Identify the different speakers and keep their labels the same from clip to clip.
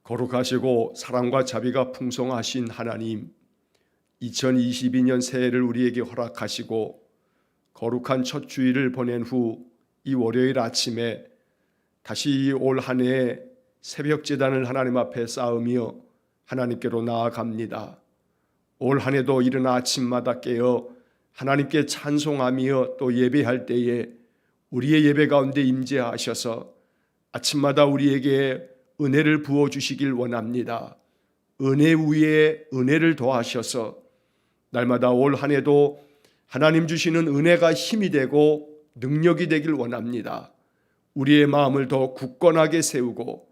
Speaker 1: 거룩하시고 사랑과 자비가 풍성하신 하나님, 2022년 새해를 우리에게 허락하시고 거룩한 첫 주일을 보낸 후 이 월요일 아침에 다시 올 한 해의 새벽 제단을 하나님 앞에 쌓으며 하나님께로 나아갑니다. 올 한 해도 이른 아침마다 깨어 하나님께 찬송하며 또 예배할 때에 우리의 예배 가운데 임재하셔서 아침마다 우리에게 은혜를 부어주시길 원합니다. 은혜 위에 은혜를 더하셔서 날마다 올 한 해도 하나님 주시는 은혜가 힘이 되고 능력이 되길 원합니다. 우리의 마음을 더 굳건하게 세우고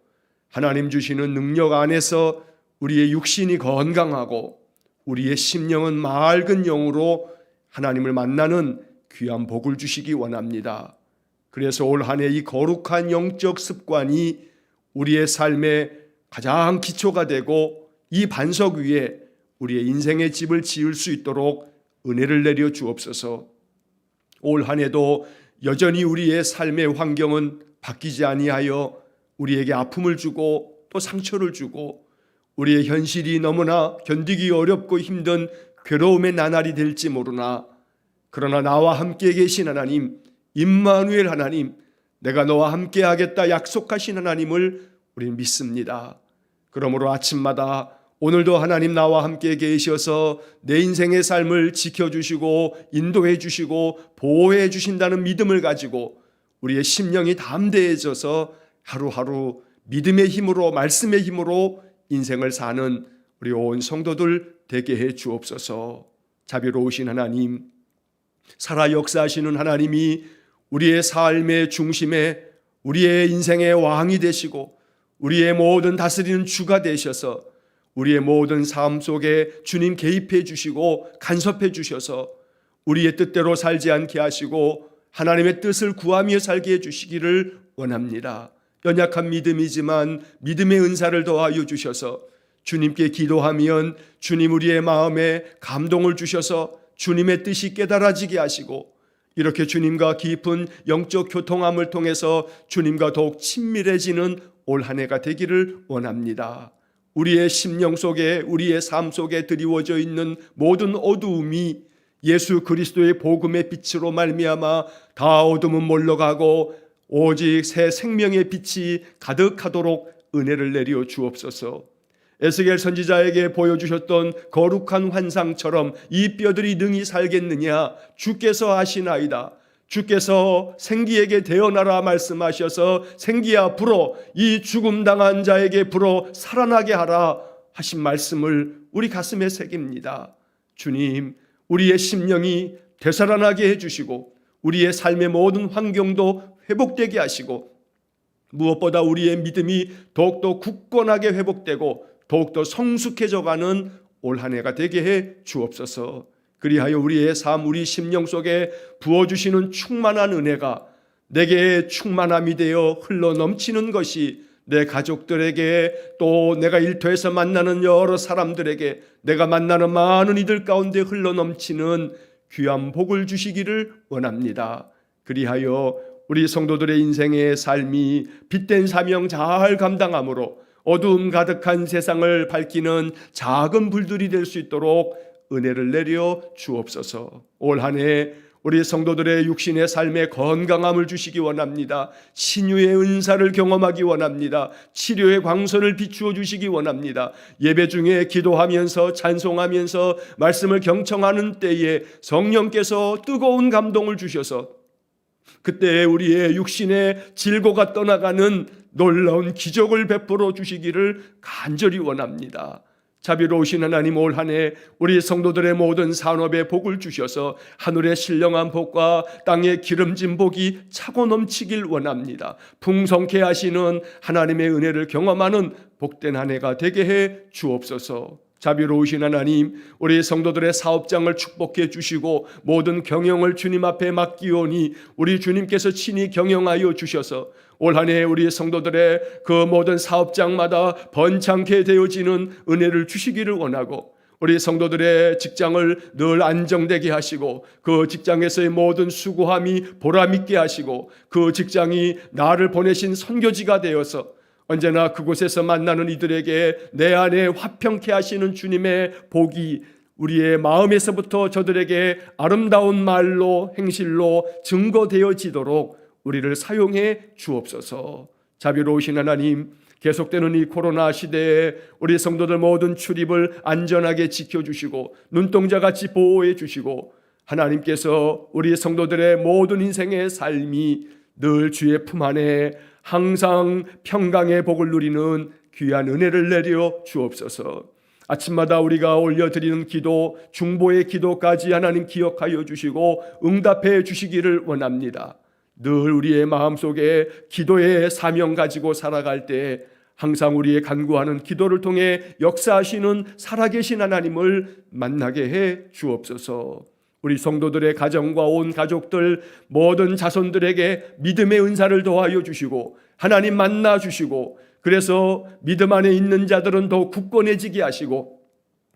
Speaker 1: 하나님 주시는 능력 안에서 우리의 육신이 건강하고 우리의 심령은 맑은 영으로 하나님을 만나는 귀한 복을 주시기 원합니다. 그래서 올 한 해 이 거룩한 영적 습관이 우리의 삶의 가장 기초가 되고 이 반석 위에 우리의 인생의 집을 지을 수 있도록 은혜를 내려 주옵소서. 올 한 해도 여전히 우리의 삶의 환경은 바뀌지 아니하여 우리에게 아픔을 주고 또 상처를 주고 우리의 현실이 너무나 견디기 어렵고 힘든 괴로움의 나날이 될지 모르나 그러나 나와 함께 계신 하나님, 임마누엘 하나님, 내가 너와 함께 하겠다 약속하신 하나님을 우리는 믿습니다. 그러므로 아침마다 오늘도 하나님 나와 함께 계셔서 내 인생의 삶을 지켜주시고 인도해 주시고 보호해 주신다는 믿음을 가지고 우리의 심령이 담대해져서 하루하루 믿음의 힘으로 말씀의 힘으로 인생을 사는 우리 온 성도들 되게 해 주옵소서. 자비로우신 하나님, 살아 역사하시는 하나님이 우리의 삶의 중심에 우리의 인생의 왕이 되시고 우리의 모든 다스리는 주가 되셔서 우리의 모든 삶 속에 주님 개입해 주시고 간섭해 주셔서 우리의 뜻대로 살지 않게 하시고 하나님의 뜻을 구하며 살게 해주시기를 원합니다. 연약한 믿음이지만 믿음의 은사를 더하여 주셔서 주님께 기도하면 주님 우리의 마음에 감동을 주셔서 주님의 뜻이 깨달아지게 하시고 이렇게 주님과 깊은 영적 교통함을 통해서 주님과 더욱 친밀해지는 올 한 해가 되기를 원합니다. 우리의 심령 속에 우리의 삶 속에 드리워져 있는 모든 어두움이 예수 그리스도의 복음의 빛으로 말미암아 다 어둠은 몰러가고 오직 새 생명의 빛이 가득하도록 은혜를 내려 주옵소서. 에스겔 선지자에게 보여주셨던 거룩한 환상처럼 이 뼈들이 능히 살겠느냐 주께서 하시나이다. 주께서 생기에게 대언하라 말씀하셔서 생기야 불어 이 죽음당한 자에게 불어 살아나게 하라 하신 말씀을 우리 가슴에 새깁니다. 주님, 우리의 심령이 되살아나게 해주시고 우리의 삶의 모든 환경도 회복되게 하시고 무엇보다 우리의 믿음이 더욱더 굳건하게 회복되고 더욱더 성숙해져가는 올 한 해가 되게 해 주옵소서. 그리하여 우리의 삶, 우리 심령 속에 부어주시는 충만한 은혜가 내게 충만함이 되어 흘러넘치는 것이 내 가족들에게 또 내가 일터에서 만나는 여러 사람들에게 내가 만나는 많은 이들 가운데 흘러넘치는 귀한 복을 주시기를 원합니다. 그리하여 우리 성도들의 인생의 삶이 빛된 사명 잘 감당함으로 어두움 가득한 세상을 밝히는 작은 불들이 될 수 있도록 은혜를 내려 주옵소서. 올 한 해 우리 성도들의 육신의 삶에 건강함을 주시기 원합니다. 신유의 은사를 경험하기 원합니다. 치료의 광선을 비추어 주시기 원합니다. 예배 중에 기도하면서 찬송하면서 말씀을 경청하는 때에 성령께서 뜨거운 감동을 주셔서 그때 우리의 육신의 질고가 떠나가는 놀라운 기적을 베풀어 주시기를 간절히 원합니다. 자비로우신 하나님, 올 한 해 우리 성도들의 모든 산업에 복을 주셔서 하늘의 신령한 복과 땅의 기름진 복이 차고 넘치길 원합니다. 풍성케 하시는 하나님의 은혜를 경험하는 복된 한 해가 되게 해 주옵소서. 자비로우신 하나님, 우리 성도들의 사업장을 축복해 주시고 모든 경영을 주님 앞에 맡기오니 우리 주님께서 친히 경영하여 주셔서 올 한 해 우리 성도들의 그 모든 사업장마다 번창케 되어지는 은혜를 주시기를 원하고 우리 성도들의 직장을 늘 안정되게 하시고 그 직장에서의 모든 수고함이 보람있게 하시고 그 직장이 나를 보내신 선교지가 되어서 언제나 그곳에서 만나는 이들에게 내 안에 화평케 하시는 주님의 복이 우리의 마음에서부터 저들에게 아름다운 말로 행실로 증거되어지도록 우리를 사용해 주옵소서. 자비로우신 하나님, 계속되는 이 코로나 시대에 우리 성도들 모든 출입을 안전하게 지켜주시고 눈동자같이 보호해 주시고 하나님께서 우리 성도들의 모든 인생의 삶이 늘 주의 품 안에 항상 평강의 복을 누리는 귀한 은혜를 내려 주옵소서. 아침마다 우리가 올려드리는 기도, 중보의 기도까지 하나님 기억하여 주시고 응답해 주시기를 원합니다. 늘 우리의 마음속에 기도의 사명 가지고 살아갈 때 항상 우리의 간구하는 기도를 통해 역사하시는 살아계신 하나님을 만나게 해 주옵소서. 우리 성도들의 가정과 온 가족들 모든 자손들에게 믿음의 은사를 더하여 주시고 하나님 만나 주시고 그래서 믿음 안에 있는 자들은 더욱 굳건해지게 하시고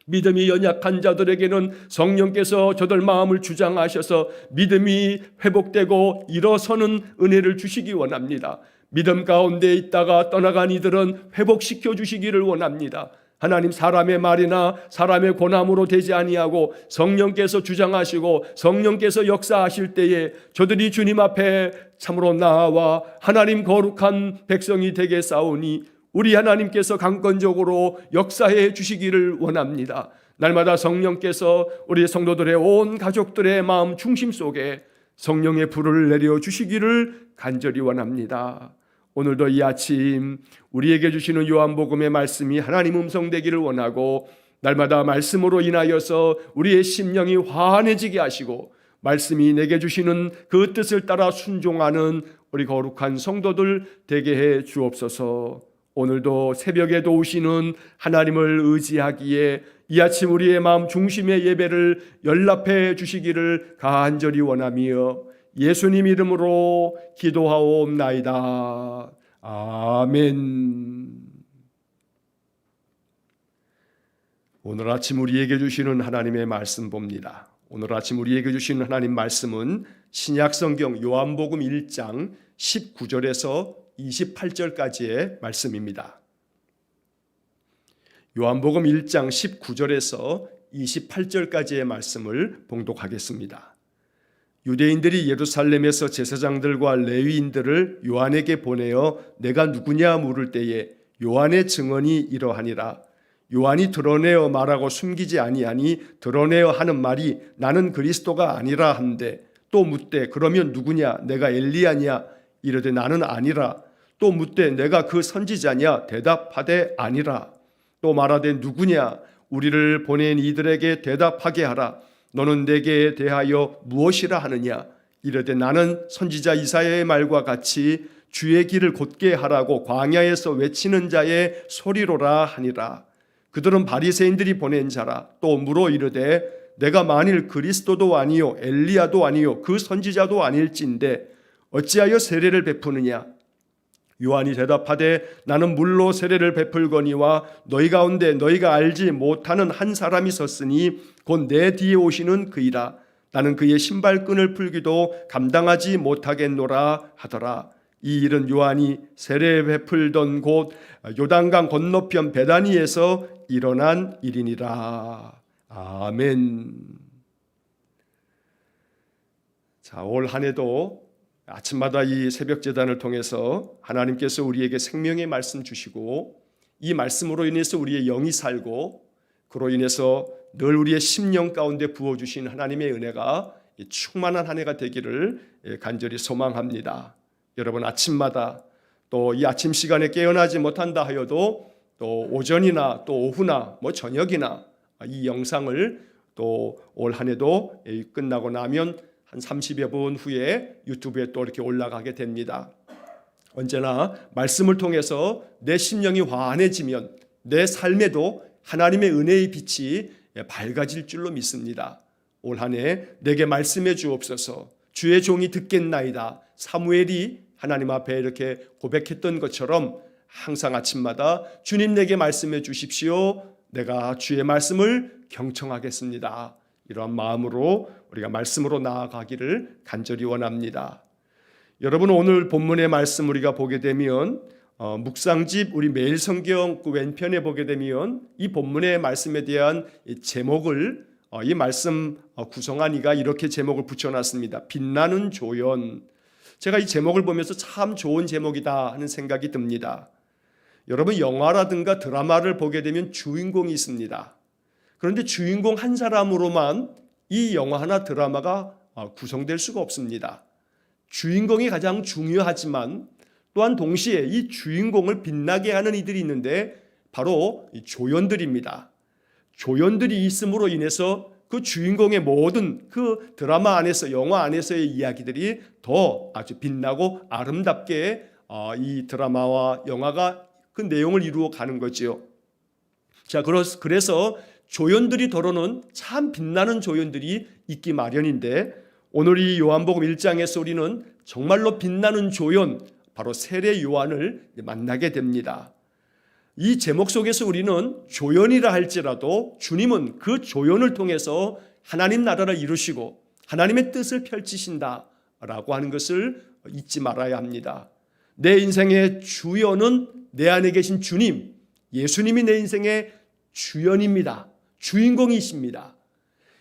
Speaker 1: 믿음이 연약한 자들에게는 성령께서 저들 마음을 주장하셔서 믿음이 회복되고 일어서는 은혜를 주시기 원합니다. 믿음 가운데 있다가 떠나간 이들은 회복시켜 주시기를 원합니다. 하나님, 사람의 말이나 사람의 권함으로 되지 아니하고 성령께서 주장하시고 성령께서 역사하실 때에 저들이 주님 앞에 참으로 나아와 하나님 거룩한 백성이 되게 싸우니 우리 하나님께서 강권적으로 역사해 주시기를 원합니다. 날마다 성령께서 우리 성도들의 온 가족들의 마음 중심 속에 성령의 불을 내려 주시기를 간절히 원합니다. 오늘도 이 아침 우리에게 주시는 요한복음의 말씀이 하나님 음성 되기를 원하고 날마다 말씀으로 인하여서 우리의 심령이 환해지게 하시고 말씀이 내게 주시는 그 뜻을 따라 순종하는 우리 거룩한 성도들 되게 해 주옵소서. 오늘도 새벽에 도우시는 하나님을 의지하기에 이 아침 우리의 마음 중심의 예배를 연락해 주시기를 간절히 원하며 예수님 이름으로 기도하옵나이다. 아멘. 오늘 아침 우리에게 주시는 하나님의 말씀 봅니다. 오늘 아침 우리에게 주시는 하나님 말씀은 신약성경 요한복음 1장 19절에서 28절까지의 말씀입니다. 요한복음 1장 19절에서 28절까지의 말씀을 봉독하겠습니다. 유대인들이 예루살렘에서 제사장들과 레위인들을 요한에게 보내어 내가 누구냐 물을 때에 요한의 증언이 이러하니라. 요한이 드러내어 말하고 숨기지 아니하니 드러내어 하는 말이 나는 그리스도가 아니라 한데 또 묻되 그러면 누구냐 내가 엘리야냐 이르되 나는 아니라 또 묻되 내가 그 선지자냐 대답하되 아니라 또 말하되 누구냐 우리를 보낸 이들에게 대답하게 하라. 너는 내게 대하여 무엇이라 하느냐 이르되 나는 선지자 이사야의 말과 같이 주의 길을 곧게 하라고 광야에서 외치는 자의 소리로라 하니라. 그들은 바리새인들이 보낸 자라. 또 물어 이르되 내가 만일 그리스도도 아니요 엘리야도 아니요 그 선지자도 아닐진데 어찌하여 세례를 베푸느냐. 요한이 대답하되 나는 물로 세례를 베풀거니와 너희 가운데 너희가 알지 못하는 한 사람이 섰으니 곧 내 뒤에 오시는 그이라. 나는 그의 신발끈을 풀기도 감당하지 못하겠노라 하더라. 이 일은 요한이 세례 베풀던 곳 요단강 건너편 베다니에서 일어난 일이니라. 아멘. 자, 올 한 해도 아침마다 이 새벽 제단을 통해서 하나님께서 우리에게 생명의 말씀 주시고 이 말씀으로 인해서 우리의 영이 살고 그로 인해서 늘 우리의 심령 가운데 부어주신 하나님의 은혜가 충만한 한 해가 되기를 간절히 소망합니다. 여러분 아침마다 또 이 아침 시간에 깨어나지 못한다 하여도 또 오전이나 또 오후나 뭐 저녁이나 이 영상을 또 올 한 해도 끝나고 나면 한 30여 분 후에 유튜브에 또 이렇게 올라가게 됩니다. 언제나 말씀을 통해서 내 심령이 환해지면 내 삶에도 하나님의 은혜의 빛이 밝아질 줄로 믿습니다. 올 한 해 내게 말씀해 주옵소서. 주의 종이 듣겠나이다. 사무엘이 하나님 앞에 이렇게 고백했던 것처럼 항상 아침마다 주님 내게 말씀해 주십시오. 내가 주의 말씀을 경청하겠습니다. 이러한 마음으로 우리가 말씀으로 나아가기를 간절히 원합니다. 여러분 오늘 본문의 말씀 우리가 보게 되면 묵상집 우리 매일 성경 그 왼편에 보게 되면 이 본문의 말씀에 대한 제목을 이 말씀 구성한 이가 이렇게 제목을 붙여놨습니다. 빛나는 조연. 제가 이 제목을 보면서 참 좋은 제목이다 하는 생각이 듭니다. 여러분, 영화라든가 드라마를 보게 되면 주인공이 있습니다. 그런데 주인공 한 사람으로만 이 영화나 드라마가 구성될 수가 없습니다. 주인공이 가장 중요하지만 또한 동시에 이 주인공을 빛나게 하는 이들이 있는데 바로 이 조연들입니다. 조연들이 있음으로 인해서 그 주인공의 모든 그 드라마 안에서, 영화 안에서의 이야기들이 더 아주 빛나고 아름답게 이 드라마와 영화가 그 내용을 이루어 가는 거지요. 자, 그래서 조연들이 더러는 참 빛나는 조연들이 있기 마련인데, 오늘 이 요한복음 1장에서 우리는 정말로 빛나는 조연, 바로 세례 요한을 만나게 됩니다. 이 제목 속에서 우리는 조연이라 할지라도 주님은 그 조연을 통해서 하나님 나라를 이루시고 하나님의 뜻을 펼치신다라고 하는 것을 잊지 말아야 합니다. 내 인생의 주연은 내 안에 계신 주님, 예수님이 내 인생의 주연입니다. 주인공이십니다.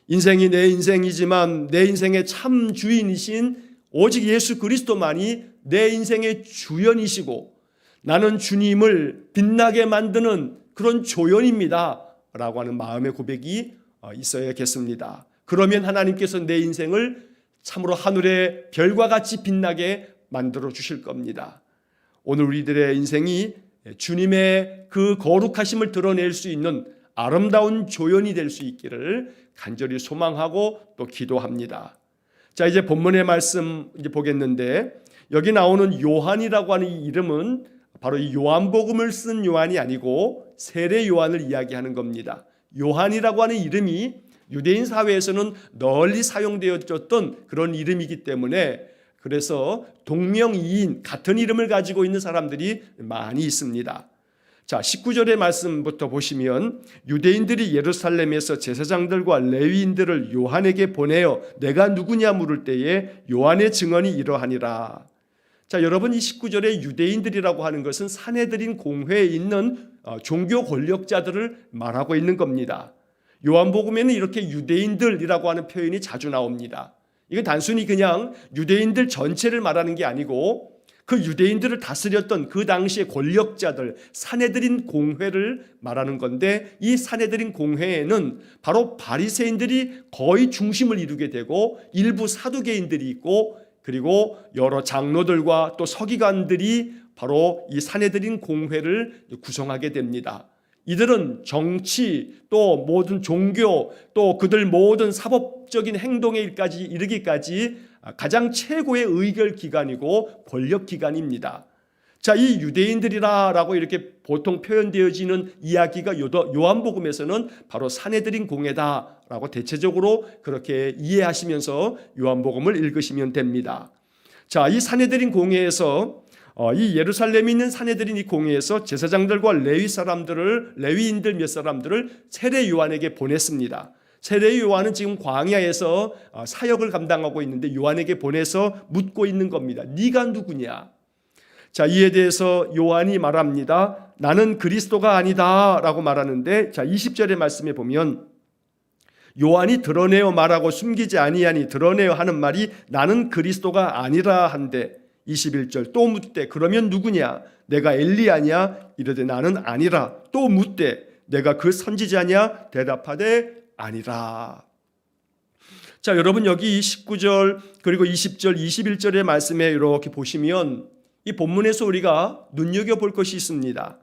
Speaker 1: 인생이 내 인생이지만 내 인생의 참 주인이신 오직 예수 그리스도만이 내 인생의 주연이시고 나는 주님을 빛나게 만드는 그런 조연입니다 라고 하는 마음의 고백이 있어야겠습니다. 그러면 하나님께서 내 인생을 참으로 하늘의 별과 같이 빛나게 만들어 주실 겁니다. 오늘 우리들의 인생이 주님의 그 거룩하심을 드러낼 수 있는 아름다운 조연이 될 수 있기를 간절히 소망하고 또 기도합니다. 자, 이제 본문의 말씀 이제 보겠는데, 여기 나오는 요한이라고 하는 이 이름은 바로 이 요한복음을 쓴 요한이 아니고 세례 요한을 이야기하는 겁니다. 요한이라고 하는 이름이 유대인 사회에서는 널리 사용되어졌던 그런 이름이기 때문에, 그래서 동명이인 같은 이름을 가지고 있는 사람들이 많이 있습니다. 자, 19절의 말씀부터 보시면 유대인들이 예루살렘에서 제사장들과 레위인들을 요한에게 보내어 내가 누구냐 물을 때에 요한의 증언이 이러하니라. 자, 여러분, 이 19절의 유대인들이라고 하는 것은 산헤드린 공회에 있는 종교 권력자들을 말하고 있는 겁니다. 요한복음에는 이렇게 유대인들이라고 하는 표현이 자주 나옵니다. 이건 단순히 그냥 유대인들 전체를 말하는 게 아니고 그 유대인들을 다스렸던 그 당시의 권력자들, 산헤드린 공회를 말하는 건데, 이 산헤드린 공회에는 바로 바리새인들이 거의 중심을 이루게 되고 일부 사두개인들이 있고, 그리고 여러 장로들과 또 서기관들이 바로 이 산헤드린 공회를 구성하게 됩니다. 이들은 정치, 또 모든 종교, 또 그들 모든 사법적인 행동에 이르기까지 가장 최고의 의결 기관이고 권력 기관입니다. 자, 이 유대인들이라고 이렇게 보통 표현되어지는 이야기가 요한복음에서는 바로 산헤드린 공회다라고 대체적으로 그렇게 이해하시면서 요한복음을 읽으시면 됩니다. 자, 이 산헤드린 공회에서 이 예루살렘에 있는 산헤드린 이 공회에서 제사장들과 레위인들 몇 사람들을 세례 요한에게 보냈습니다. 세례 요한은 지금 광야에서 사역을 감당하고 있는데 요한에게 보내서 묻고 있는 겁니다. 네가 누구냐? 자, 이에 대해서 요한이 말합니다. 나는 그리스도가 아니다 라고 말하는데, 자, 20절의 말씀에 보면 요한이 드러내어 말하고 숨기지 아니하니 드러내어 하는 말이 나는 그리스도가 아니라 한데, 21절 또 묻되 그러면 누구냐? 내가 엘리야냐? 이르되 나는 아니라. 또 묻되 내가 그 선지자냐? 대답하되 아니라. 자, 여러분, 여기 19절 그리고 20절 21절의 말씀에 이렇게 보시면 이 본문에서 우리가 눈여겨볼 것이 있습니다.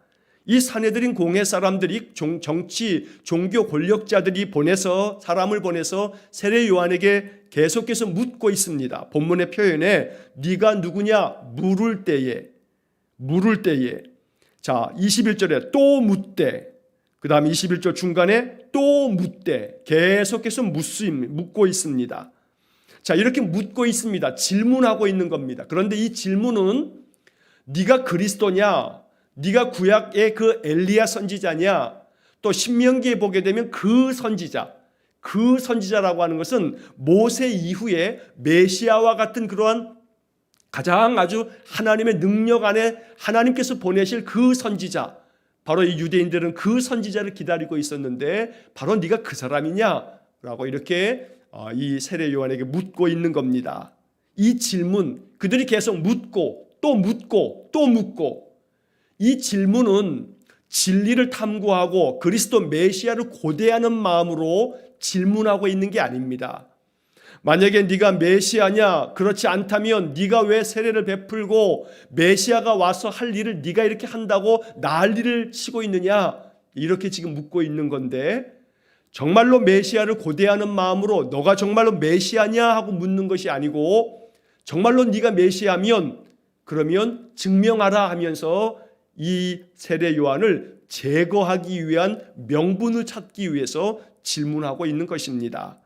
Speaker 1: 이 산헤드린 공회 사람들이 정치 종교 권력자들이 사람을 보내서 세례 요한에게 계속해서 묻고 있습니다. 본문의 표현에 네가 누구냐 물을 때에 자, 21절에 또 묻되, 그 다음 21절 중간에 또 묻되, 계속해서 묻고 있습니다. 자, 이렇게 묻고 있습니다. 질문하고 있는 겁니다. 그런데 이 질문은 네가 그리스도냐, 네가 구약의 그 엘리야 선지자냐, 또 신명기에 보게 되면 그 선지자라고 하는 것은 모세 이후에 메시아와 같은 그러한 가장 아주 하나님의 능력 안에 하나님께서 보내실 그 선지자, 바로 이 유대인들은 그 선지자를 기다리고 있었는데 바로 네가 그 사람이냐라고 이렇게 이 세례 요한에게 묻고 있는 겁니다. 이 질문, 그들이 계속 묻고 또 묻고 또 묻고, 이 질문은 진리를 탐구하고 그리스도 메시아를 고대하는 마음으로 질문하고 있는 게 아닙니다. 만약에 네가 메시아냐, 그렇지 않다면 네가 왜 세례를 베풀고 메시아가 와서 할 일을 네가 이렇게 한다고 난리를 치고 있느냐, 이렇게 지금 묻고 있는 건데, 정말로 메시아를 고대하는 마음으로 너가 정말로 메시아냐 하고 묻는 것이 아니고, 정말로 네가 메시아면 그러면 증명하라 하면서 이 세례 요한을 제거하기 위한 명분을 찾기 위해서 질문하고 있는 것입니다.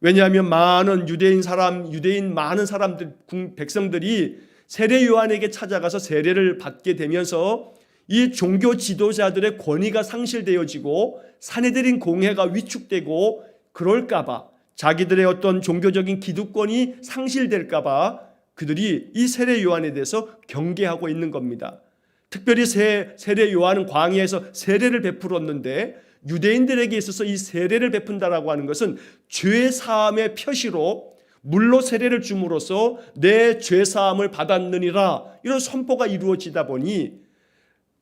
Speaker 1: 왜냐하면 많은 유대인 많은 사람들, 백성들이 세례 요한에게 찾아가서 세례를 받게 되면서 이 종교 지도자들의 권위가 상실되어지고 사내들인 공회가 위축되고, 그럴까봐, 자기들의 어떤 종교적인 기득권이 상실될까봐 그들이 이 세례 요한에 대해서 경계하고 있는 겁니다. 특별히 세례 요한은 광야에서 세례를 베풀었는데, 유대인들에게 있어서 이 세례를 베푼다라고 하는 것은 죄사함의 표시로 물로 세례를 줌으로써 내 죄사함을 받았느니라, 이런 선포가 이루어지다 보니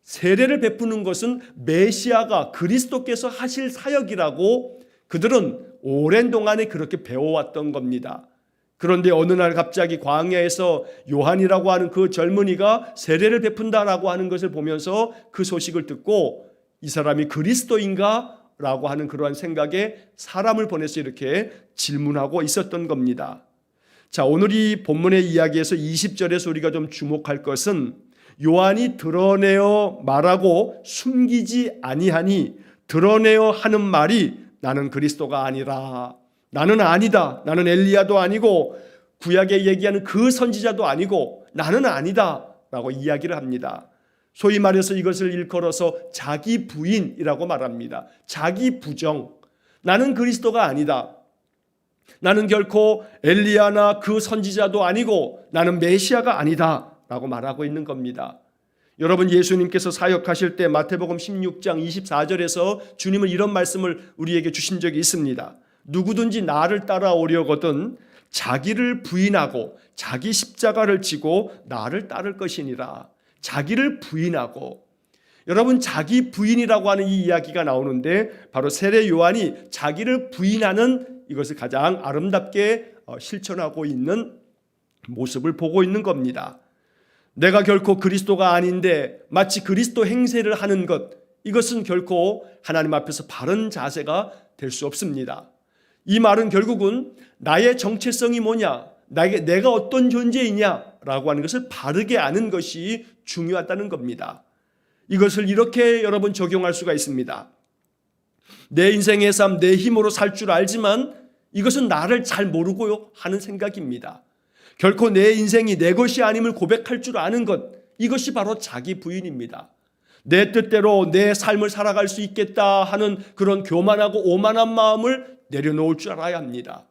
Speaker 1: 세례를 베푸는 것은 메시아가 그리스도께서 하실 사역이라고 그들은 오랜 동안에 그렇게 배워왔던 겁니다. 그런데 어느 날 갑자기 광야에서 요한이라고 하는 그 젊은이가 세례를 베푼다라고 하는 것을 보면서 그 소식을 듣고 이 사람이 그리스도인가? 라고 하는 그러한 생각에 사람을 보내서 이렇게 질문하고 있었던 겁니다. 자, 오늘 이 본문의 이야기에서 20절에서 우리가 좀 주목할 것은 요한이 드러내어 말하고 숨기지 아니하니, 드러내어 하는 말이 나는 그리스도가 아니라, 나는 아니다, 나는 엘리야도 아니고 구약에 얘기하는 그 선지자도 아니고 나는 아니다 라고 이야기를 합니다. 소위 말해서 이것을 일컬어서 자기 부인이라고 말합니다. 자기 부정. 나는 그리스도가 아니다. 나는 결코 엘리야나 그 선지자도 아니고 나는 메시아가 아니다 라고 말하고 있는 겁니다. 여러분, 예수님께서 사역하실 때 마태복음 16장 24절에서 주님은 이런 말씀을 우리에게 주신 적이 있습니다. 누구든지 나를 따라오려거든 자기를 부인하고 자기 십자가를 지고 나를 따를 것이니라. 자기를 부인하고, 여러분, 자기 부인이라고 하는 이 이야기가 나오는데 바로 세례 요한이 자기를 부인하는 이것을 가장 아름답게 실천하고 있는 모습을 보고 있는 겁니다. 내가 결코 그리스도가 아닌데 마치 그리스도 행세를 하는 것, 이것은 결코 하나님 앞에서 바른 자세가 될 수 없습니다. 이 말은 결국은 나의 정체성이 뭐냐, 내가 어떤 존재이냐라고 하는 것을 바르게 아는 것이 중요하다는 겁니다. 이것을 이렇게 여러분 적용할 수가 있습니다. 내 인생의 삶, 내 힘으로 살 줄 알지만 이것은 나를 잘 모르고 하는 생각입니다. 결코 내 인생이 내 것이 아님을 고백할 줄 아는 것, 이것이 바로 자기 부인입니다. 내 뜻대로 내 삶을 살아갈 수 있겠다 하는 그런 교만하고 오만한 마음을 내려놓을 줄 알아야 합니다.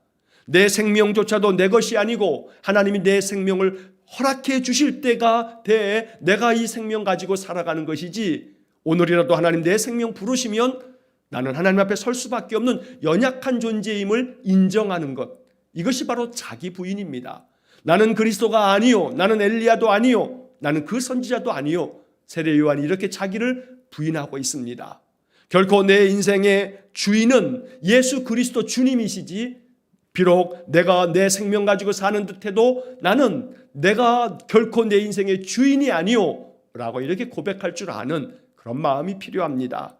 Speaker 1: 내 생명조차도 내 것이 아니고 하나님이 내 생명을 허락해 주실 때가 돼 내가 이 생명 가지고 살아가는 것이지, 오늘이라도 하나님 내 생명 부르시면 나는 하나님 앞에 설 수밖에 없는 연약한 존재임을 인정하는 것, 이것이 바로 자기 부인입니다. 나는 그리스도가 아니요, 나는 엘리야도 아니요, 나는 그 선지자도 아니요. 세례 요한이 이렇게 자기를 부인하고 있습니다. 결코 내 인생의 주인은 예수 그리스도 주님이시지, 비록 내가 내 생명 가지고 사는 듯해도 나는 내가 결코 내 인생의 주인이 아니요 라고 이렇게 고백할 줄 아는 그런 마음이 필요합니다.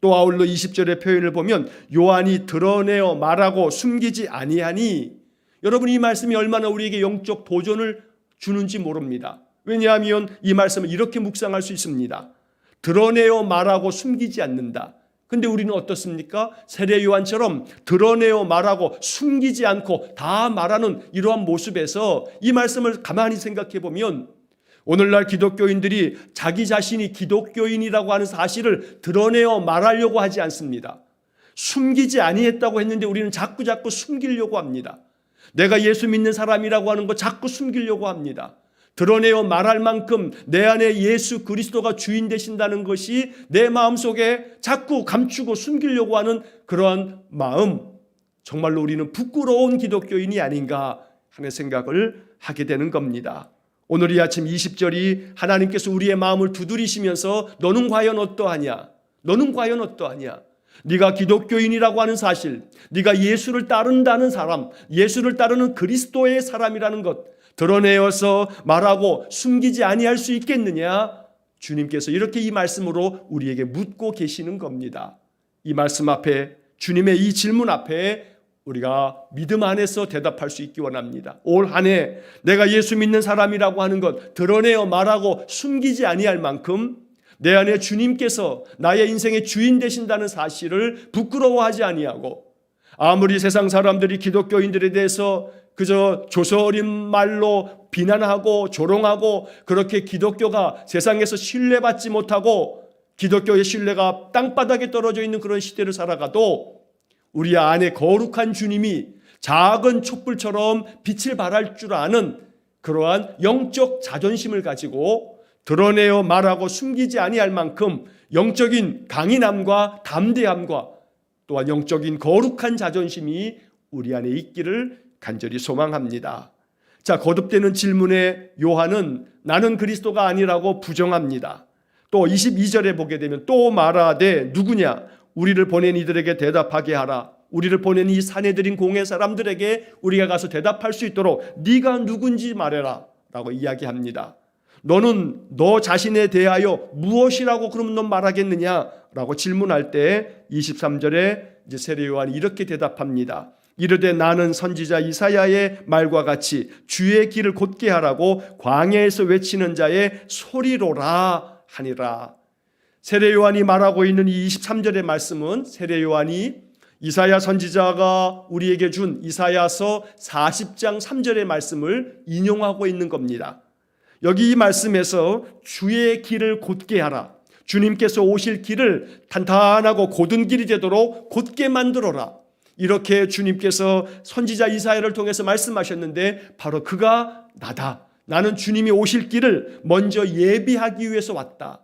Speaker 1: 또 아울러 20절의 표현을 보면 요한이 드러내어 말하고 숨기지 아니하니, 여러분, 이 말씀이 얼마나 우리에게 영적 도전을 주는지 모릅니다. 왜냐하면 이 말씀을 이렇게 묵상할 수 있습니다. 드러내어 말하고 숨기지 않는다. 근데 우리는 어떻습니까? 세례 요한처럼 드러내어 말하고 숨기지 않고 다 말하는 이러한 모습에서 이 말씀을 가만히 생각해 보면 오늘날 기독교인들이 자기 자신이 기독교인이라고 하는 사실을 드러내어 말하려고 하지 않습니다. 숨기지 아니했다고 했는데 우리는 자꾸 숨기려고 합니다. 내가 예수 믿는 사람이라고 하는 거 자꾸 숨기려고 합니다. 드러내어 말할 만큼 내 안에 예수 그리스도가 주인 되신다는 것이 내 마음속에 자꾸 감추고 숨기려고 하는 그러한 마음, 정말로 우리는 부끄러운 기독교인이 아닌가 하는 생각을 하게 되는 겁니다. 오늘 이 아침 20절이 하나님께서 우리의 마음을 두드리시면서 너는 과연 어떠하냐? 너는 과연 어떠하냐? 네가 기독교인이라고 하는 사실, 네가 예수를 따른다는 사람, 예수를 따르는 그리스도의 사람이라는 것 드러내어서 말하고 숨기지 아니할 수 있겠느냐? 주님께서 이렇게 이 말씀으로 우리에게 묻고 계시는 겁니다. 이 말씀 앞에, 주님의 이 질문 앞에 우리가 믿음 안에서 대답할 수 있기 원합니다. 올 한 해 내가 예수 믿는 사람이라고 하는 것 드러내어 말하고 숨기지 아니할 만큼 내 안에 주님께서 나의 인생의 주인 되신다는 사실을 부끄러워하지 아니하고, 아무리 세상 사람들이 기독교인들에 대해서 그저 조서어린 말로 비난하고 조롱하고 그렇게 기독교가 세상에서 신뢰받지 못하고 기독교의 신뢰가 땅바닥에 떨어져 있는 그런 시대를 살아가도 우리 안에 거룩한 주님이 작은 촛불처럼 빛을 발할 줄 아는 그러한 영적 자존심을 가지고 드러내어 말하고 숨기지 아니할 만큼 영적인 강인함과 담대함과 또한 영적인 거룩한 자존심이 우리 안에 있기를 간절히 소망합니다. 자, 거듭되는 질문에 요한은 나는 그리스도가 아니라고 부정합니다. 또 22절에 보게 되면 또 말하되 누구냐? 우리를 보낸 이들에게 대답하게 하라. 우리를 보낸 이 사내들인 공회 사람들에게 우리가 가서 대답할 수 있도록 네가 누군지 말해라 라고 이야기합니다. 너는 너 자신에 대하여 무엇이라고 그러면 넌 말하겠느냐 라고 질문할 때 23절에 이제 세례 요한이 이렇게 대답합니다. 이르되 나는 선지자 이사야의 말과 같이 주의 길을 곧게 하라고 광야에서 외치는 자의 소리로라 하니라. 세례 요한이 말하고 있는 이 23절의 말씀은 세례 요한이 이사야 선지자가 우리에게 준 이사야서 40장 3절의 말씀을 인용하고 있는 겁니다. 여기 이 말씀에서 주의 길을 곧게 하라. 주님께서 오실 길을 탄탄하고 곧은 길이 되도록 곧게 만들어라. 이렇게 주님께서 선지자 이사야를 통해서 말씀하셨는데 바로 그가 나다. 나는 주님이 오실 길을 먼저 예비하기 위해서 왔다.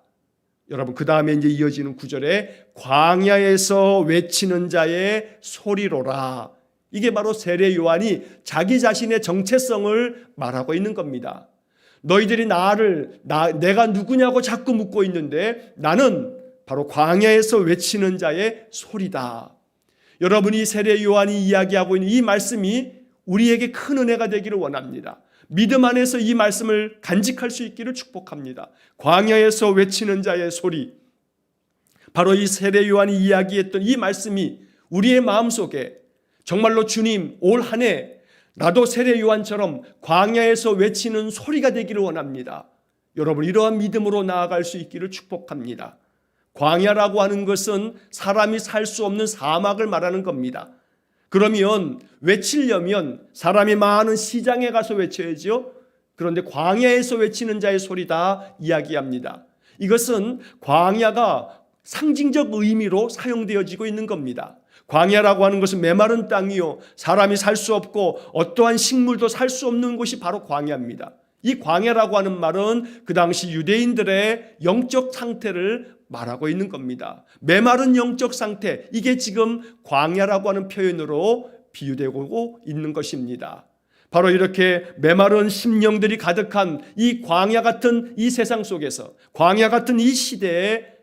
Speaker 1: 여러분, 그 다음에 이제 이어지는 구절에 광야에서 외치는 자의 소리로라. 이게 바로 세례 요한이 자기 자신의 정체성을 말하고 있는 겁니다. 너희들이 내가 누구냐고 자꾸 묻고 있는데 나는 바로 광야에서 외치는 자의 소리다. 여러분이 세례 요한이 이야기하고 있는 이 말씀이 우리에게 큰 은혜가 되기를 원합니다. 믿음 안에서 이 말씀을 간직할 수 있기를 축복합니다. 광야에서 외치는 자의 소리, 바로 이 세례 요한이 이야기했던 이 말씀이 우리의 마음속에 정말로 주님 올 한 해 나도 세례 요한처럼 광야에서 외치는 소리가 되기를 원합니다. 여러분, 이러한 믿음으로 나아갈 수 있기를 축복합니다. 광야라고 하는 것은 사람이 살 수 없는 사막을 말하는 겁니다. 그러면 외치려면 사람이 많은 시장에 가서 외쳐야죠. 그런데 광야에서 외치는 자의 소리다 이야기합니다. 이것은 광야가 상징적 의미로 사용되어지고 있는 겁니다. 광야라고 하는 것은 메마른 땅이요, 사람이 살 수 없고 어떠한 식물도 살 수 없는 곳이 바로 광야입니다. 이 광야라고 하는 말은 그 당시 유대인들의 영적 상태를 말하고 있는 겁니다. 메마른 영적 상태, 이게 지금 광야라고 하는 표현으로 비유되고 있는 것입니다. 바로 이렇게 메마른 심령들이 가득한 이 광야 같은 이 세상 속에서, 광야 같은 이 시대에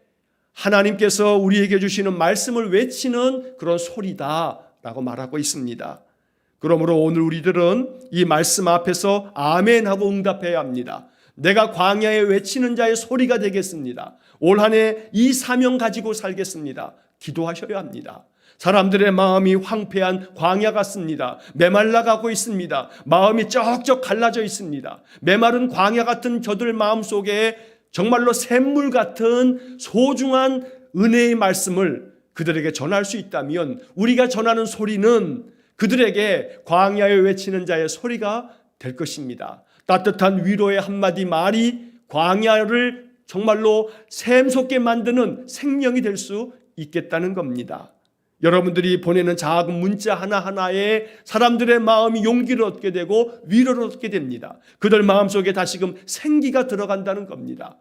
Speaker 1: 하나님께서 우리에게 주시는 말씀을 외치는 그런 소리다라고 말하고 있습니다. 그러므로 오늘 우리들은 이 말씀 앞에서 아멘 하고 응답해야 합니다. 내가 광야에 외치는 자의 소리가 되겠습니다. 올 한 해 이 사명 가지고 살겠습니다. 기도하셔야 합니다. 사람들의 마음이 황폐한 광야 같습니다. 메말라가고 있습니다. 마음이 쩍쩍 갈라져 있습니다. 메마른 광야 같은 저들 마음속에 정말로 샘물 같은 소중한 은혜의 말씀을 그들에게 전할 수 있다면 우리가 전하는 소리는 그들에게 광야에 외치는 자의 소리가 될 것입니다. 따뜻한 위로의 한마디 말이 광야를 정말로 샘솟게 만드는 생명이 될 수 있겠다는 겁니다. 여러분들이 보내는 작은 문자 하나하나에 사람들의 마음이 용기를 얻게 되고 위로를 얻게 됩니다. 그들 마음속에 다시금 생기가 들어간다는 겁니다.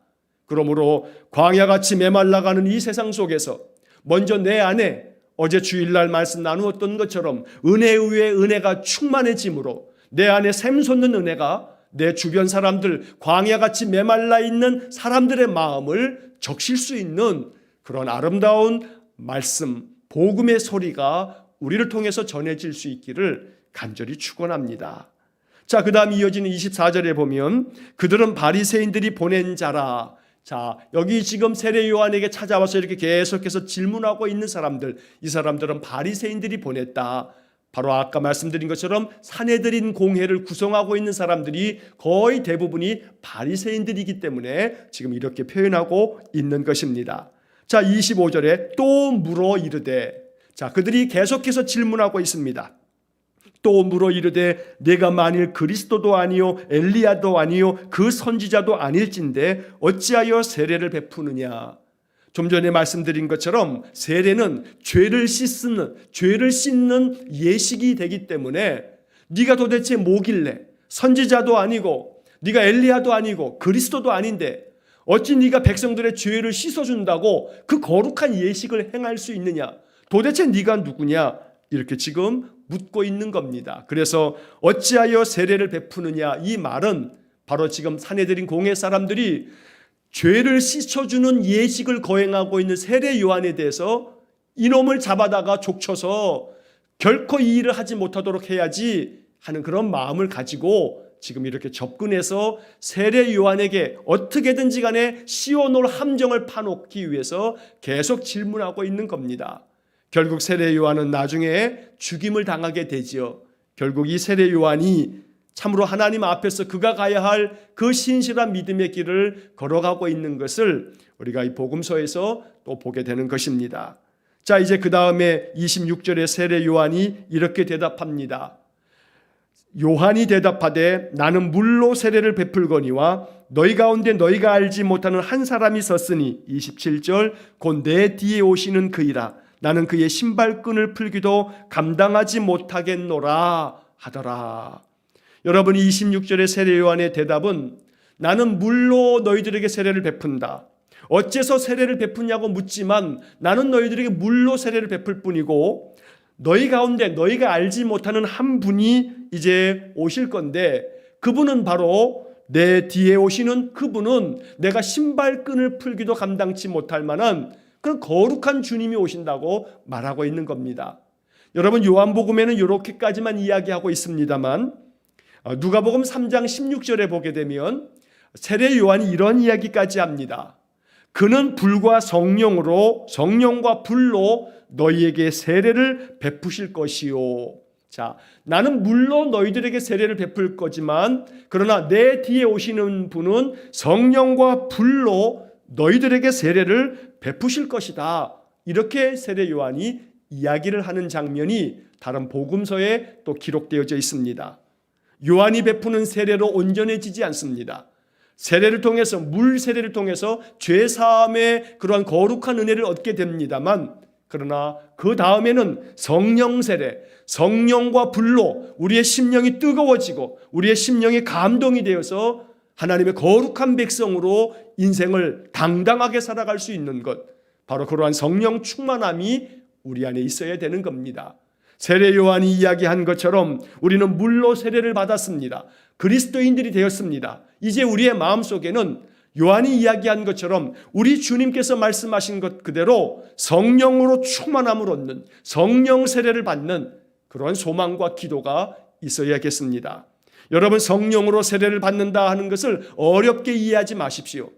Speaker 1: 그러므로 광야같이 메말라가는 이 세상 속에서 먼저 내 안에 어제 주일날 말씀 나누었던 것처럼 은혜 위에 은혜가 충만해짐으로 내 안에 샘솟는 은혜가 내 주변 사람들, 광야같이 메말라 있는 사람들의 마음을 적실 수 있는 그런 아름다운 말씀, 복음의 소리가 우리를 통해서 전해질 수 있기를 간절히 축원합니다. 자, 그 다음 이어지는 24절에 보면 그들은 바리새인들이 보낸 자라. 자, 여기 지금 세례 요한에게 찾아와서 이렇게 계속해서 질문하고 있는 사람들, 이 사람들은 바리새인들이 보냈다. 바로 아까 말씀드린 것처럼 산헤드린 공회를 구성하고 있는 사람들이 거의 대부분이 바리새인들이기 때문에 지금 이렇게 표현하고 있는 것입니다. 자, 25절에 또 물어 이르되, 자, 그들이 계속해서 질문하고 있습니다. 또 물어 이르되 내가 만일 그리스도도 아니요 엘리야도 아니요 그 선지자도 아닐진데 어찌하여 세례를 베푸느냐. 좀 전에 말씀드린 것처럼 세례는 죄를 씻는 예식이 되기 때문에 네가 도대체 뭐길래 선지자도 아니고 네가 엘리야도 아니고 그리스도도 아닌데 어찌 네가 백성들의 죄를 씻어준다고 그 거룩한 예식을 행할 수 있느냐. 도대체 네가 누구냐. 이렇게 지금 묻고 있는 겁니다. 그래서 어찌하여 세례를 베푸느냐. 이 말은 바로 지금 산헤드린 공회 사람들이 죄를 씻어주는 예식을 거행하고 있는 세례 요한에 대해서 이놈을 잡아다가 족쳐서 결코 이 일을 하지 못하도록 해야지 하는 그런 마음을 가지고 지금 이렇게 접근해서 세례 요한에게 어떻게든지 간에 씌워놓을 함정을 파놓기 위해서 계속 질문하고 있는 겁니다. 결국 세례 요한은 나중에 죽임을 당하게 되지요. 결국 이 세례 요한이 참으로 하나님 앞에서 그가 가야 할 그 신실한 믿음의 길을 걸어가고 있는 것을 우리가 이 복음서에서 또 보게 되는 것입니다. 자, 이제 그 다음에 26절에 세례 요한이 이렇게 대답합니다. 요한이 대답하되 나는 물로 세례를 베풀거니와 너희 가운데 너희가 알지 못하는 한 사람이 섰으니 27절 곧 내 뒤에 오시는 그이라 나는 그의 신발끈을 풀기도 감당하지 못하겠노라 하더라. 여러분, 26절의 세례 요한의 대답은 나는 물로 너희들에게 세례를 베푼다. 어째서 세례를 베푸냐고 묻지만 나는 너희들에게 물로 세례를 베풀 뿐이고 너희 가운데 너희가 알지 못하는 한 분이 이제 오실 건데 그분은 바로 내 뒤에 오시는 그분은 내가 신발끈을 풀기도 감당치 못할 만한 그런 거룩한 주님이 오신다고 말하고 있는 겁니다. 여러분, 요한복음에는 이렇게까지만 이야기하고 있습니다만 누가복음 3장 16절에 보게 되면 세례 요한이 이런 이야기까지 합니다. 그는 불과 성령과 불로 너희에게 세례를 베푸실 것이요. 자, 나는 물론 너희들에게 세례를 베풀 거지만 그러나 내 뒤에 오시는 분은 성령과 불로 너희들에게 세례를 베푸실 것이다. 이렇게 세례 요한이 이야기를 하는 장면이 다른 복음서에 또 기록되어져 있습니다. 요한이 베푸는 세례로 온전해지지 않습니다. 세례를 통해서 물 세례를 통해서 죄 사함의 그러한 거룩한 은혜를 얻게 됩니다만 그러나 그 다음에는 성령 세례, 성령과 불로 우리의 심령이 뜨거워지고 우리의 심령이 감동이 되어서 하나님의 거룩한 백성으로 인생을 당당하게 살아갈 수 있는 것, 바로 그러한 성령 충만함이 우리 안에 있어야 되는 겁니다. 세례 요한이 이야기한 것처럼 우리는 물로 세례를 받았습니다. 그리스도인들이 되었습니다. 이제 우리의 마음속에는 요한이 이야기한 것처럼 우리 주님께서 말씀하신 것 그대로 성령으로 충만함을 얻는 성령 세례를 받는 그런 소망과 기도가 있어야겠습니다. 여러분, 성령으로 세례를 받는다 하는 것을 어렵게 이해하지 마십시오.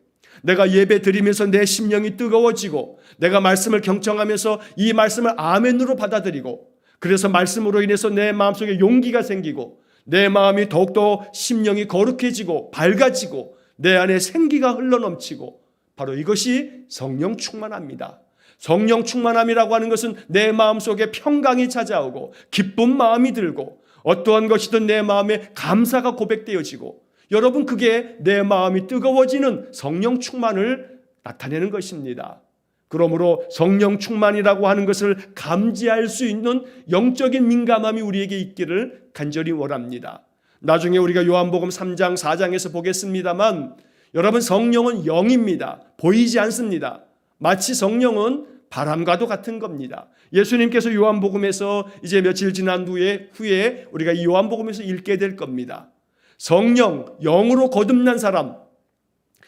Speaker 1: 내가 예배 드리면서 내 심령이 뜨거워지고 내가 말씀을 경청하면서 이 말씀을 아멘으로 받아들이고 그래서 말씀으로 인해서 내 마음속에 용기가 생기고 내 마음이 더욱더 심령이 거룩해지고 밝아지고 내 안에 생기가 흘러넘치고 바로 이것이 성령 충만합니다. 성령 충만함이라고 하는 것은 내 마음속에 평강이 찾아오고 기쁜 마음이 들고 어떠한 것이든 내 마음에 감사가 고백되어지고 여러분, 그게 내 마음이 뜨거워지는 성령 충만을 나타내는 것입니다. 그러므로 성령 충만이라고 하는 것을 감지할 수 있는 영적인 민감함이 우리에게 있기를 간절히 원합니다. 나중에 우리가 요한복음 3장 4장에서 보겠습니다만 여러분, 성령은 영입니다. 보이지 않습니다. 마치 성령은 바람과도 같은 겁니다. 예수님께서 요한복음에서 이제 며칠 지난 후에 우리가 이 요한복음에서 읽게 될 겁니다. 성령, 영으로 거듭난 사람,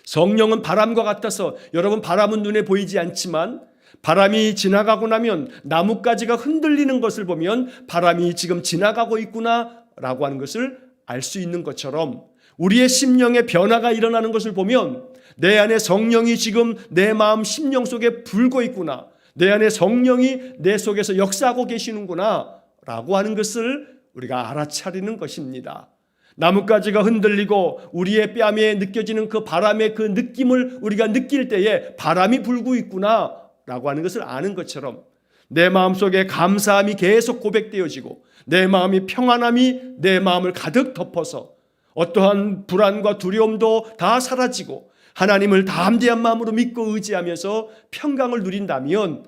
Speaker 1: 성령은 바람과 같아서, 여러분, 바람은 눈에 보이지 않지만 바람이 지나가고 나면 나뭇가지가 흔들리는 것을 보면 바람이 지금 지나가고 있구나 라고 하는 것을 알 수 있는 것처럼, 우리의 심령의 변화가 일어나는 것을 보면 내 안에 성령이 지금 내 마음 심령 속에 불고 있구나, 내 안에 성령이 내 속에서 역사하고 계시는구나 라고 하는 것을 우리가 알아차리는 것입니다. 나뭇가지가 흔들리고 우리의 뺨에 느껴지는 그 바람의 그 느낌을 우리가 느낄 때에 바람이 불고 있구나 라고 하는 것을 아는 것처럼, 내 마음속에 감사함이 계속 고백되어지고 내 마음이 평안함이 내 마음을 가득 덮어서 어떠한 불안과 두려움도 다 사라지고 하나님을 담대한 마음으로 믿고 의지하면서 평강을 누린다면,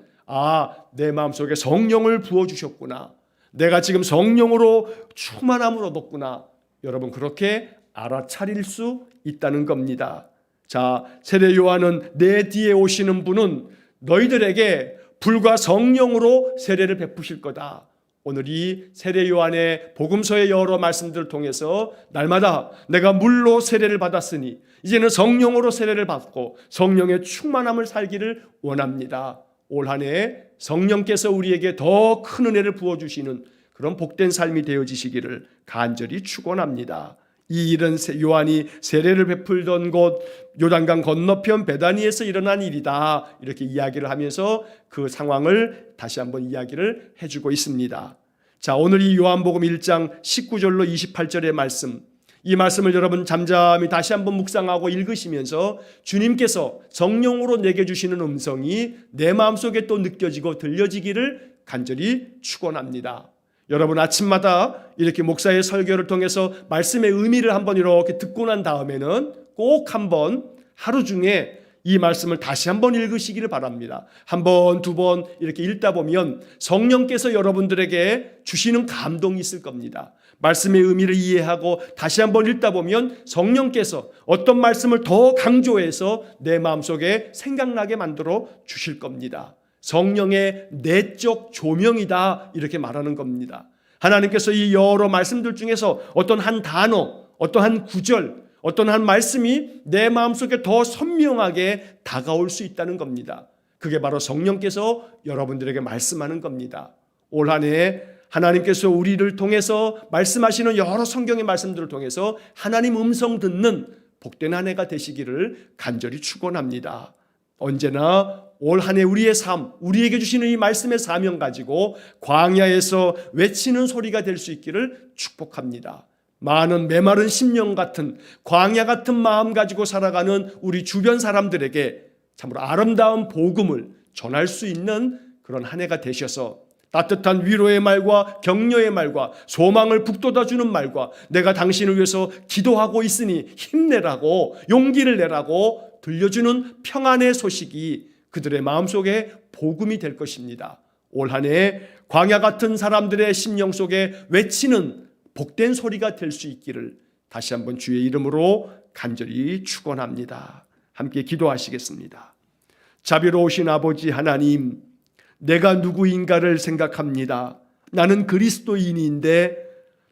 Speaker 1: 내 마음속에 성령을 부어주셨구나, 내가 지금 성령으로 충만함을 얻었구나, 여러분, 그렇게 알아차릴 수 있다는 겁니다. 자, 세례 요한은 내 뒤에 오시는 분은 너희들에게 불과 성령으로 세례를 베푸실 거다. 오늘 이 세례 요한의 복음서의 여러 말씀들을 통해서 날마다 내가 물로 세례를 받았으니 이제는 성령으로 세례를 받고 성령의 충만함을 살기를 원합니다. 올 한 해 성령께서 우리에게 더 큰 은혜를 부어주시는 그런 복된 삶이 되어지시기를 간절히 축원합니다. 이 일은 요한이 세례를 베풀던 곳 요단강 건너편 베다니에서 일어난 일이다, 이렇게 이야기를 하면서 그 상황을 다시 한번 이야기를 해주고 있습니다. 자, 오늘 이 요한복음 1장 19절로 28절의 말씀, 이 말씀을 여러분 잠잠히 다시 한번 묵상하고 읽으시면서 주님께서 성령으로 내게 주시는 음성이 내 마음속에 또 느껴지고 들려지기를 간절히 축원합니다. 여러분, 아침마다 이렇게 목사의 설교를 통해서 말씀의 의미를 한번 이렇게 듣고 난 다음에는 꼭 한번 하루 중에 이 말씀을 다시 한번 읽으시기를 바랍니다. 한 번, 두 번 이렇게 읽다 보면 성령께서 여러분들에게 주시는 감동이 있을 겁니다. 말씀의 의미를 이해하고 다시 한번 읽다 보면 성령께서 어떤 말씀을 더 강조해서 내 마음속에 생각나게 만들어 주실 겁니다. 성령의 내적 조명이다, 이렇게 말하는 겁니다. 하나님께서 이 여러 말씀들 중에서 어떤 한 단어, 어떤 한 구절, 어떤 한 말씀이 내 마음속에 더 선명하게 다가올 수 있다는 겁니다. 그게 바로 성령께서 여러분들에게 말씀하는 겁니다. 올 한 해 하나님께서 우리를 통해서 말씀하시는 여러 성경의 말씀들을 통해서 하나님 음성 듣는 복된 한 해가 되시기를 간절히 축원합니다. 언제나 올 한 해 우리의 삶, 우리에게 주시는 이 말씀의 사명 가지고 광야에서 외치는 소리가 될 수 있기를 축복합니다. 많은 메마른 심령 같은 광야 같은 마음 가지고 살아가는 우리 주변 사람들에게 참으로 아름다운 복음을 전할 수 있는 그런 한 해가 되셔서 따뜻한 위로의 말과 격려의 말과 소망을 북돋아주는 말과 내가 당신을 위해서 기도하고 있으니 힘내라고, 용기를 내라고 들려주는 평안의 소식이 그들의 마음속에 복음이 될 것입니다. 올 한 해 광야 같은 사람들의 심령 속에 외치는 복된 소리가 될 수 있기를 다시 한번 주의 이름으로 간절히 축원합니다. 함께 기도하시겠습니다. 자비로우신 아버지 하나님, 내가 누구인가를 생각합니다. 나는 그리스도인인데,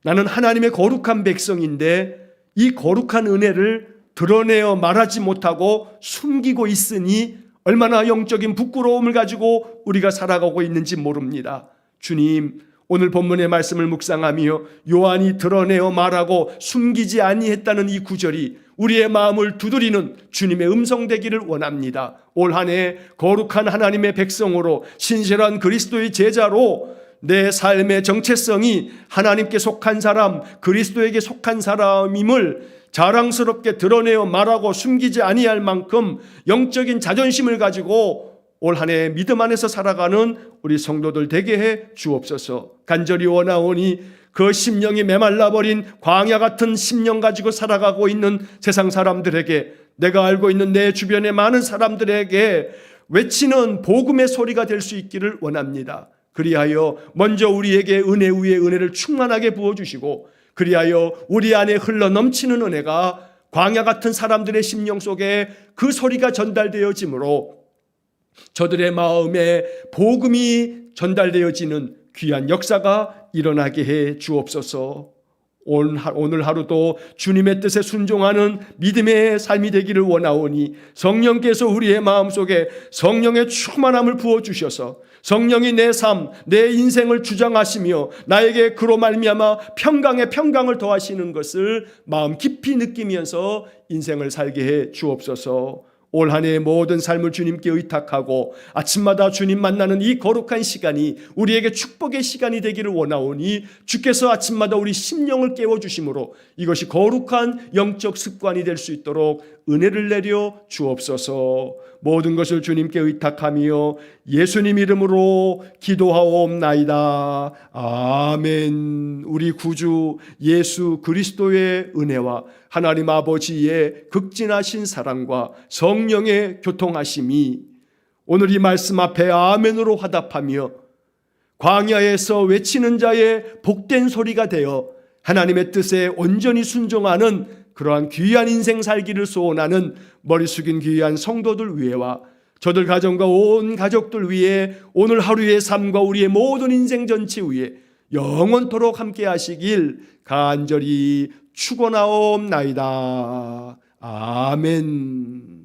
Speaker 1: 나는 하나님의 거룩한 백성인데 이 거룩한 은혜를 드러내어 말하지 못하고 숨기고 있으니 얼마나 영적인 부끄러움을 가지고 우리가 살아가고 있는지 모릅니다. 주님, 오늘 본문의 말씀을 묵상하며 요한이 드러내어 말하고 숨기지 아니했다는 이 구절이 우리의 마음을 두드리는 주님의 음성 되기를 원합니다. 올 한 해 거룩한 하나님의 백성으로 신실한 그리스도의 제자로 내 삶의 정체성이 하나님께 속한 사람, 그리스도에게 속한 사람임을 자랑스럽게 드러내어 말하고 숨기지 아니할 만큼 영적인 자존심을 가지고 올 한 해 믿음 안에서 살아가는 우리 성도들 되게 해 주옵소서. 간절히 원하오니 그 심령이 메말라버린 광야 같은 심령 가지고 살아가고 있는 세상 사람들에게, 내가 알고 있는 내 주변의 많은 사람들에게 외치는 복음의 소리가 될 수 있기를 원합니다. 그리하여 먼저 우리에게 은혜 위에 은혜를 충만하게 부어주시고, 그리하여 우리 안에 흘러 넘치는 은혜가 광야 같은 사람들의 심령 속에 그 소리가 전달되어지므로 저들의 마음에 복음이 전달되어지는 귀한 역사가 일어나게 해 주옵소서. 오늘 하루도 주님의 뜻에 순종하는 믿음의 삶이 되기를 원하오니 성령께서 우리의 마음속에 성령의 충만함을 부어주셔서 성령이 내 삶, 내 인생을 주장하시며 나에게 그로 말미암아 평강에 평강을 더하시는 것을 마음 깊이 느끼면서 인생을 살게 해 주옵소서. 올 한 해의 모든 삶을 주님께 의탁하고 아침마다 주님 만나는 이 거룩한 시간이 우리에게 축복의 시간이 되기를 원하오니 주께서 아침마다 우리 심령을 깨워주심으로 이것이 거룩한 영적 습관이 될 수 있도록 은혜를 내려 주옵소서. 모든 것을 주님께 의탁하며 예수님 이름으로 기도하옵나이다. 아멘. 우리 구주 예수 그리스도의 은혜와 하나님 아버지의 극진하신 사랑과 성령의 교통하심이 오늘 이 말씀 앞에 아멘으로 화답하며 광야에서 외치는 자의 복된 소리가 되어 하나님의 뜻에 온전히 순종하는 그러한 귀한 인생 살기를 소원하는 머리 숙인 귀한 성도들 위해와 저들 가정과 온 가족들 위해 오늘 하루의 삶과 우리의 모든 인생 전체 위에 영원토록 함께 하시길 간절히 축원하옵나이다. 아멘.